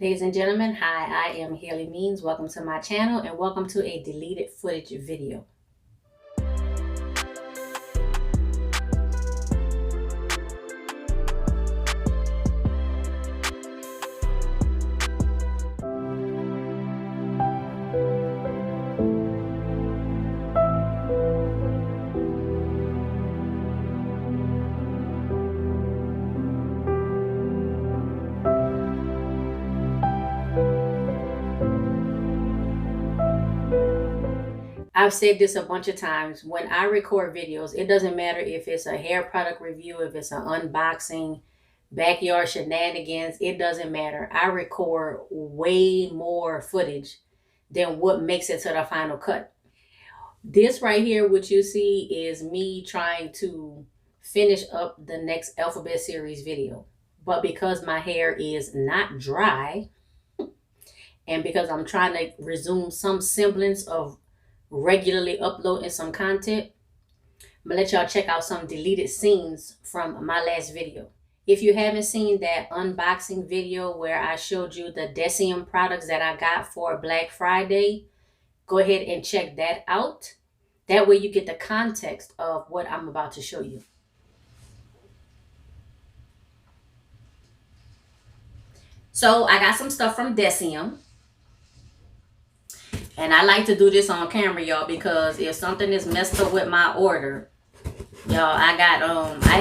Ladies and gentlemen, hi, I am Healy Means. Welcome to my channel and welcome to a deleted footage video. I've said this a bunch of times. When I record videos, it doesn't matter if it's a hair product review, if it's an unboxing, backyard shenanigans, it doesn't matter. I record way more footage than what makes it to the final cut. This right here, what you see is me trying to finish up the next alphabet series video. But because my hair is not dry, and because I'm trying to resume some semblance of regularly uploading some content, I'm gonna let y'all check out some deleted scenes from my last video. If you haven't seen that unboxing video where I showed you the Deciem products that I got for Black Friday, go ahead and check that out. That way you get the context of what I'm about to show you. So I got some stuff from Deciem. And I like to do this on camera, y'all, because if something is messed up with my order, y'all, I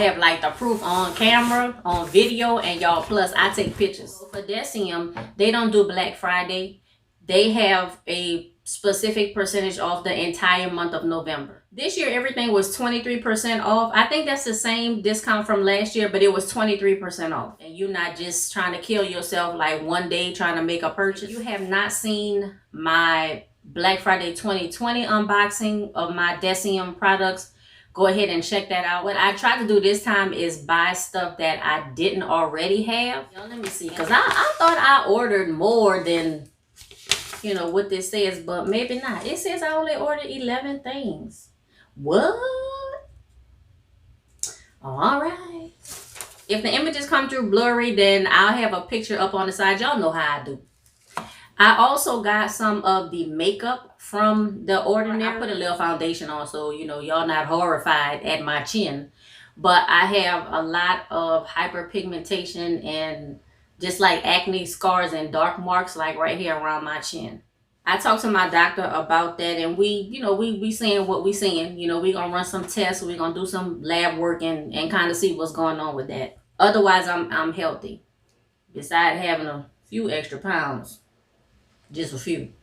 have like the proof on camera, on video, and y'all, plus I take pictures. For Deciem, they don't do Black Friday. They have a specific percentage off the entire month of November. This year, everything was 23% off. I think that's the same discount from last year, but it was 23% off. And you're not just trying to kill yourself like one day trying to make a purchase. If you have not seen my Black Friday 2020 unboxing of my Deciem products, go ahead and check that out. What I tried to do this time is buy stuff that I didn't already have. Y'all, let me see, because I thought I ordered more than, you know, what this says, but maybe not. It says I only ordered 11 things. What? All right. If the images come through blurry, then I'll have a picture up on the side. Y'all know how I do. I also got some of the makeup from The Ordinary. I put a little foundation on, so, you know, y'all not horrified at my chin. But I have a lot of hyperpigmentation and just like acne scars and dark marks like right here around my chin. I talked to my doctor about that, and we saying what we saying. You know, we gonna run some tests, we gonna do some lab work and kind of see what's going on with that. Otherwise, I'm healthy. Besides having a few extra pounds. Just a few.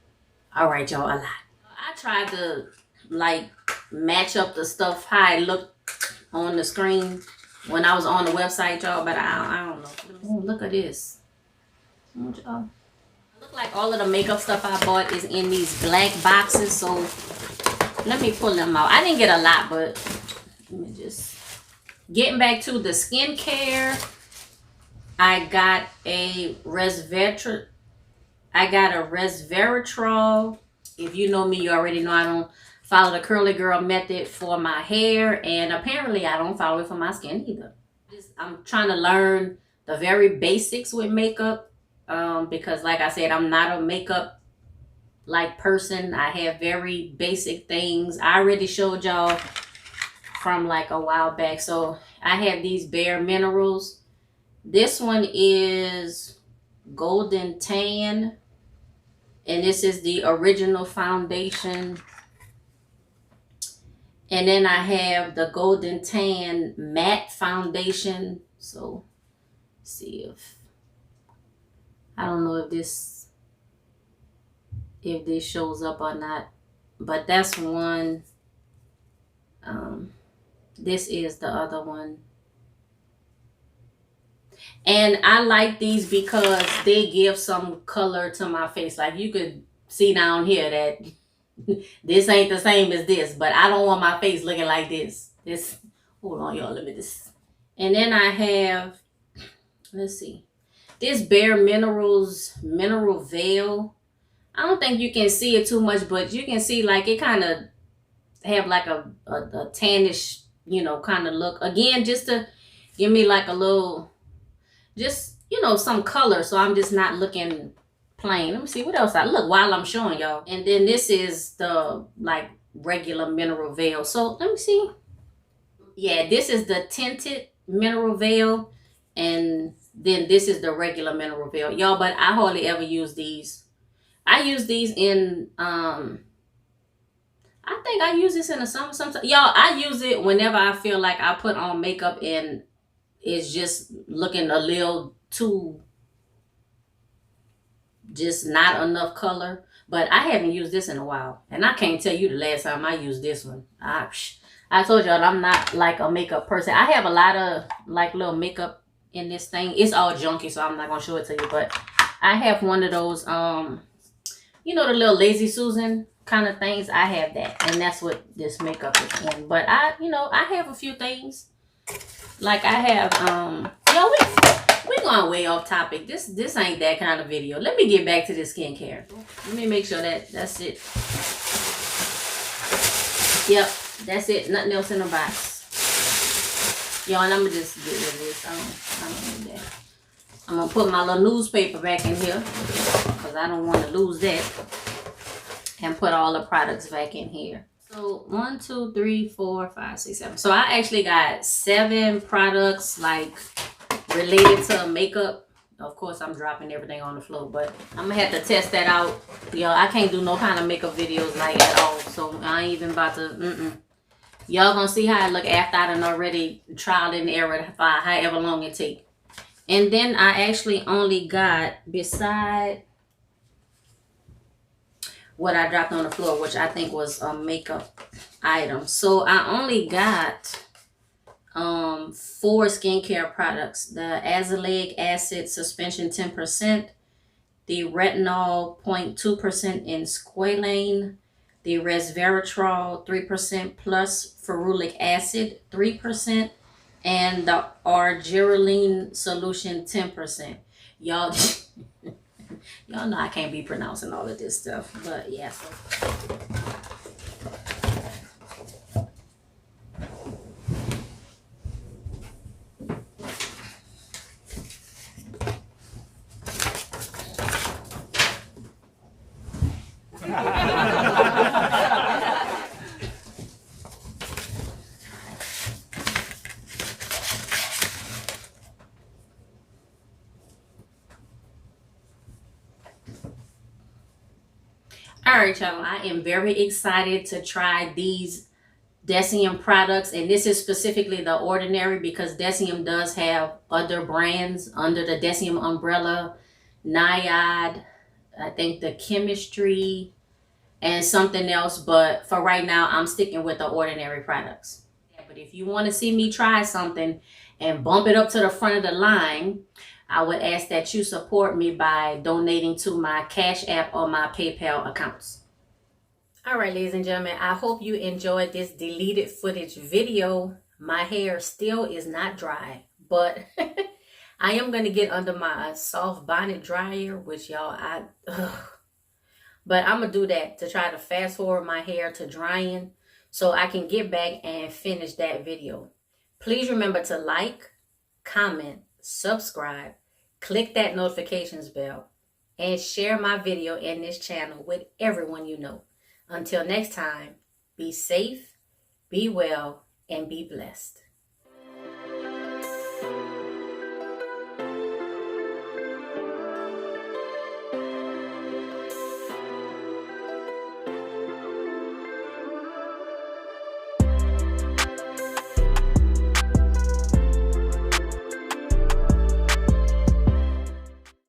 All right, y'all, a lot. I tried to like match up the stuff how it looked on the screen when I was on the website, y'all, but I don't know. Oh, look at this. Y'all. Look like all of the makeup stuff I bought is in these black boxes, so let me pull them out. I didn't get a lot, but let me just getting back to the skincare. I got a resveratrol. If you know me, you already know I don't follow the curly girl method for my hair, and apparently I don't follow it for my skin either. I'm trying to learn the very basics with makeup because like I said, I'm not a makeup like person. I have very basic things. I already showed y'all from like a while back. So I have these Bare Minerals. This one is Golden Tan. And this is the original foundation. And then I have the Golden Tan Matte Foundation. So, see if, I don't know if this shows up or not. But that's one. This is the other one. And I like these because they give some color to my face. Like you could see down here that this ain't the same as this, but I don't want my face looking like this. Hold on, y'all, let me just. And then I have, let's see, this Bare Minerals Mineral Veil. I don't think you can see it too much, but you can see like it kind of have like a tannish, you know, kind of look. Again, just to give me like a little, just you know, some color, so I'm just not looking plain. Let me see what else I look while I'm showing y'all. And then this is the like regular mineral veil. So let me see. Yeah, this is the tinted mineral veil, and then this is the regular mineral veil, y'all. But I hardly ever use these. I use these in I think I use this in the summer sometimes. Y'all, I use it whenever I feel like I put on makeup and it's just looking a little too, just not enough color. But I haven't used this in a while. And I can't tell you the last time I used this one. I told y'all I'm not like a makeup person. I have a lot of like little makeup in this thing. It's all junky, so I'm not going to show it to you. But I have one of those, you know, the little Lazy Susan kind of things. I have that, and that's what this makeup is in. But I, you know, I have a few things. Like I have, yo, we going way off topic. This ain't that kind of video. Let me get back to this skincare. Let me make sure that's it. Yep, that's it. Nothing else in the box. Yo, and I'm gonna just get rid of this. I don't need that. I'm gonna put my little newspaper back in here because I don't want to lose that. And put all the products back in here. So 1, 2, 3, 4, 5, 6, 7. So I actually got 7 products like related to makeup. Of course, I'm dropping everything on the floor, but I'm gonna have to test that out. Y'all, I can't do no kind of makeup videos like at all. So I ain't even about to. Y'all gonna see how I look after I done already trial and error for however long it take. And then I actually only got, beside what I dropped on the floor, which I think was a makeup item. So I only got 4 skincare products. The azelaic acid suspension 10%, the retinol 0.2% in squalane, the resveratrol 3% plus ferulic acid 3%, and the argireline solution 10%. Y'all y'all know I can't be pronouncing all of this stuff, but yeah. Alright, y'all, I am very excited to try these Deciem products, and this is specifically the Ordinary because Deciem does have other brands under the Deciem umbrella. Naiad, I think the Chemistry, and something else, but for right now I'm sticking with the Ordinary products. But if you want to see me try something and bump it up to the front of the line, I would ask that you support me by donating to my Cash App or my PayPal accounts. All right, ladies and gentlemen, I hope you enjoyed this deleted footage video. My hair still is not dry, but I am going to get under my soft bonnet dryer, which y'all, but I'm going to do that to try to fast forward my hair to drying so I can get back and finish that video. Please remember to like, comment, subscribe, click that notifications bell, and share my video in this channel with everyone you know. Until next time, be safe, be well, and be blessed.